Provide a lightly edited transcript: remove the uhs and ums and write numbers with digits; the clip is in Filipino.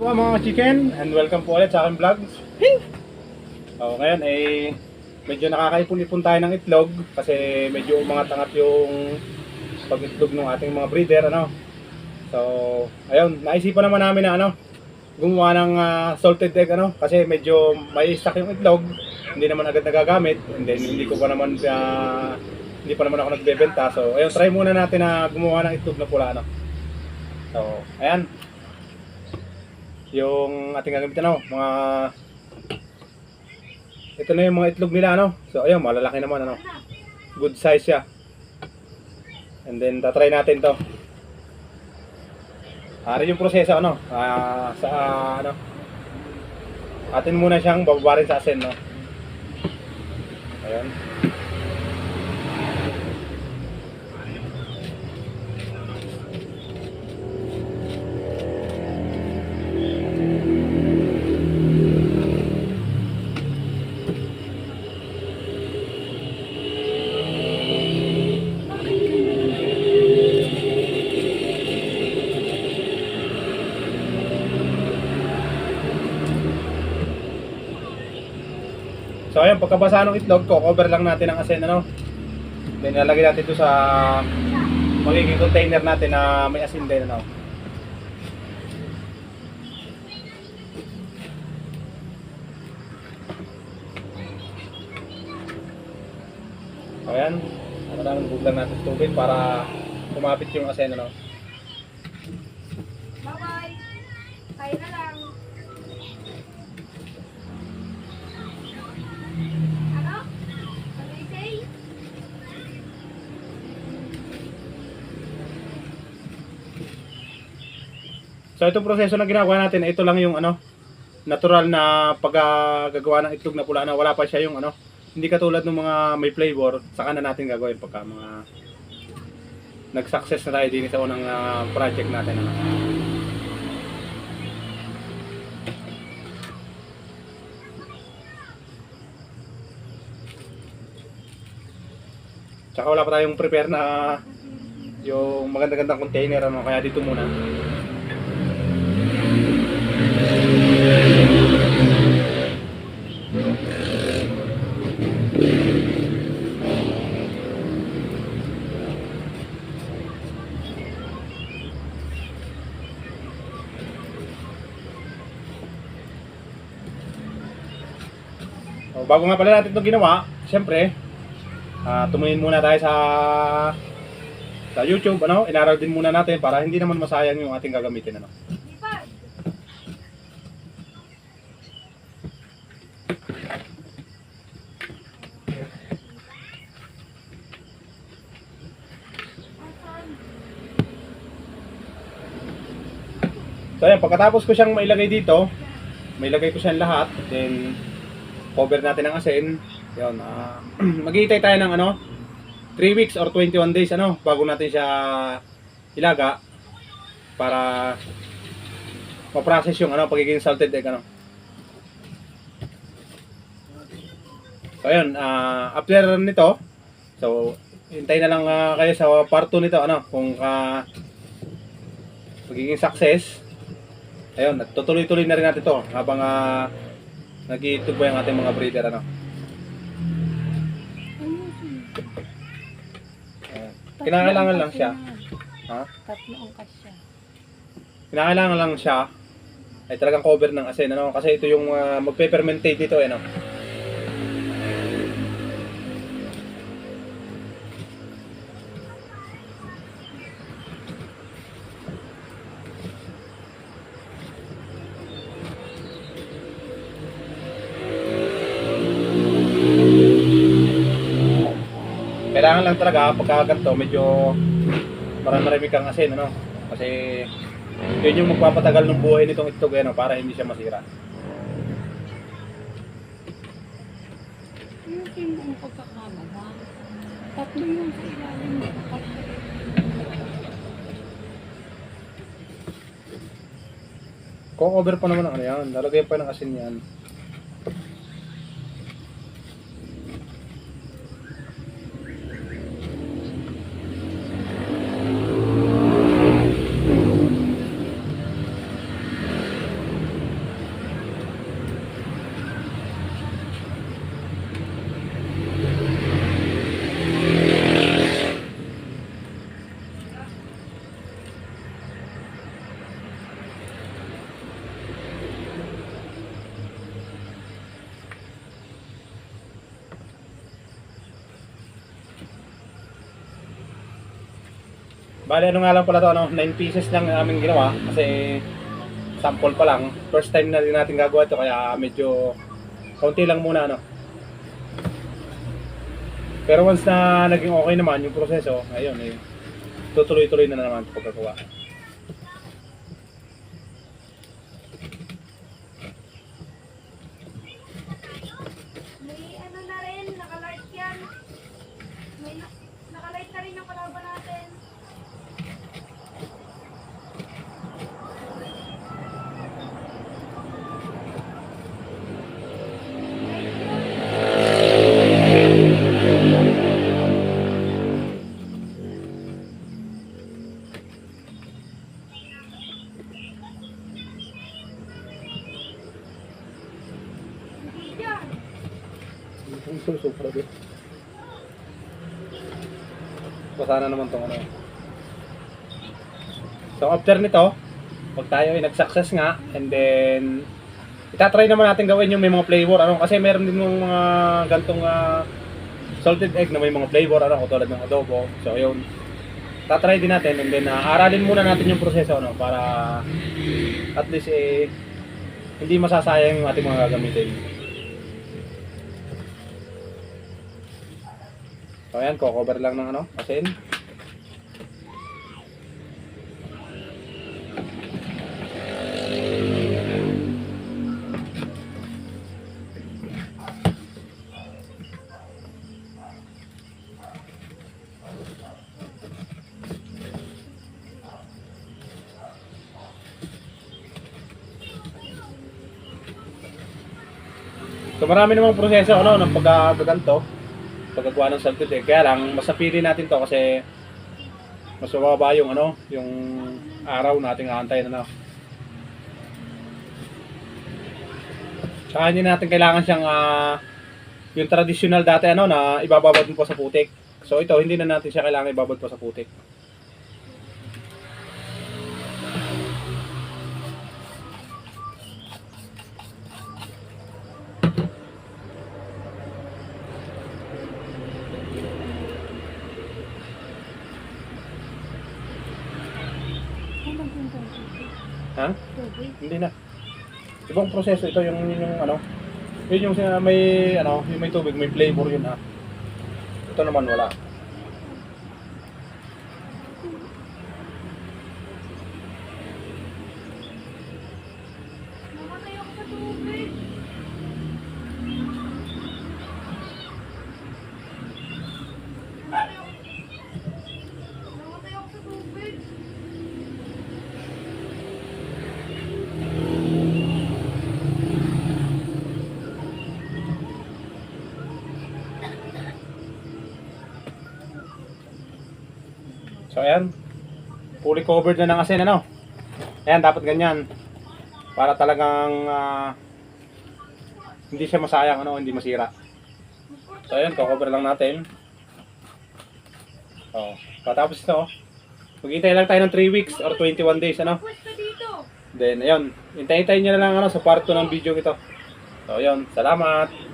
Hello mga chicken, and welcome po ulit sa aking vlog. Ngayon medyo nakakaipon-ipon tayo ng itlog kasi medyo umangat-angat yung pag-itlog ng ating mga breeder, So, ayun, naisipan naman namin na gumawa ng salted egg, kasi medyo may stock yung itlog, hindi naman agad nagagamit, and then hindi pa naman ako nagbebenta. So, ayun, try muna natin na gumawa ng itlog na pula, So, ayan. Yung ating gagamitin, mga ito na yung mga itlog nila, So ayun, malalaki naman, good size siya. And then tatry natin to. Ari yung proseso, atin muna siyang bababarin sa asin, Ayun. So ayun, pagkabasa ng itlog, cover lang natin ang asin, Then ilalagay natin ito sa magiging container natin na may asin din, So ayan, buglan natin sa tubig para kumapit yung asin, Bye-bye! Kain na lang! Ano? Ano i-say? So itong proseso na ginagawa natin, ito lang yung natural na paggagawa ng itlog na pula, wala pa siya yung hindi katulad ng mga may flavor, saka na natin gagawin pagka mga nag-success na tayo din sa unang project natin, Tsaka wala pa tayong prepare na yung maganda-gandang container, kaya dito muna. Bago nga pala natin ito ginawa, siyempre, tumingin muna tayo sa YouTube, inaral din muna natin para hindi naman masayang yung ating gagamitin, Lipad! So ayan, pagkatapos ko siyang mailagay dito, mailagay ko siyang lahat, then cover natin ang asin. Yun, maghihintay tayo ng 3 weeks or 21 days bago natin siya ilaga para ma-process yung pagiging salted egg, So ayun, after nito, so hintay na lang kayo sa part 2 nito, kung magiging success. Ayun, tutuloy-tuloy na rin natin to habang nag-iitog ba yung ating mga breeder, Kinakailangan lang siya. Tatlo ang kasya. Kinakailangan lang siya ay talagang cover ng asin, kasi ito yung magpe-fermentate dito, Kailangan lang talaga pagka ganito medyo marami kang asin, kasi yun yung magpapatagal ng buhay nitong itlog, para hindi siya masira. Yung ang pagkakamala, tatlo yung sa ilalim ng kasya. Co-over pa naman ang yan, lalagyan pa ng asin yan. Bali, ano nga lang pala to, ano, 9 pieces lang namin ginawa kasi sample pa lang. First time na din natin gagawa ito kaya medyo kaunti lang muna, ano. Pero once na naging okay naman yung proseso, ayun, eh, tutuloy-tuloy na naman ito pagkagawa. May ano na rin, nakalight yan. May nakalight na rin yung kalaban natin. Hindi yan. Ang super din. So, sana naman itong ano. So after nito, pag tayo ay nag-success nga, and then itatry naman natin gawin yung may mga flavor, ano, kasi meron din yung mga gantong salted egg na may mga flavor, ano, katulad ng adobo. So yun, tatry din natin, and then aralin muna natin yung proseso, ano, para at least eh, hindi masasayang yung ating mga gagamitin. So ayan, cover lang ng ano, asin. So marami namang proseso, ano, ng paggaganto, paggawa ng salted egg. Kaya lang, mas napili natin to kasi mas mababa yung ano, yung araw nating aantayin, ano. Saka hindi natin kailangan siyang yung traditional dati, ano, na ibababad mo pa sa putik. So ito, hindi na natin siya kailangan ibabad pa sa putik. Ano yung tubig? Ha? Tubig? Hindi na. Ibang proseso ito, yung ano, yun yung may ano, yung may tubig, may flavor yun, ha. Ito naman wala. Namatay ako sa tubig. Namatay ako sa tubig. So ayan, fully covered na ng asin, ano. Ayan, dapat ganyan. Para talagang hindi siya masayang, ano, hindi masira. So ayan, cover lang natin. Oh, patapos ito, maghintay lang tayo ng 3 weeks or 21 days, ano. Pwesta dito. Then ayun, hintayin nyo na lang, ano, sa part 2 ng video ito. So ayun, salamat.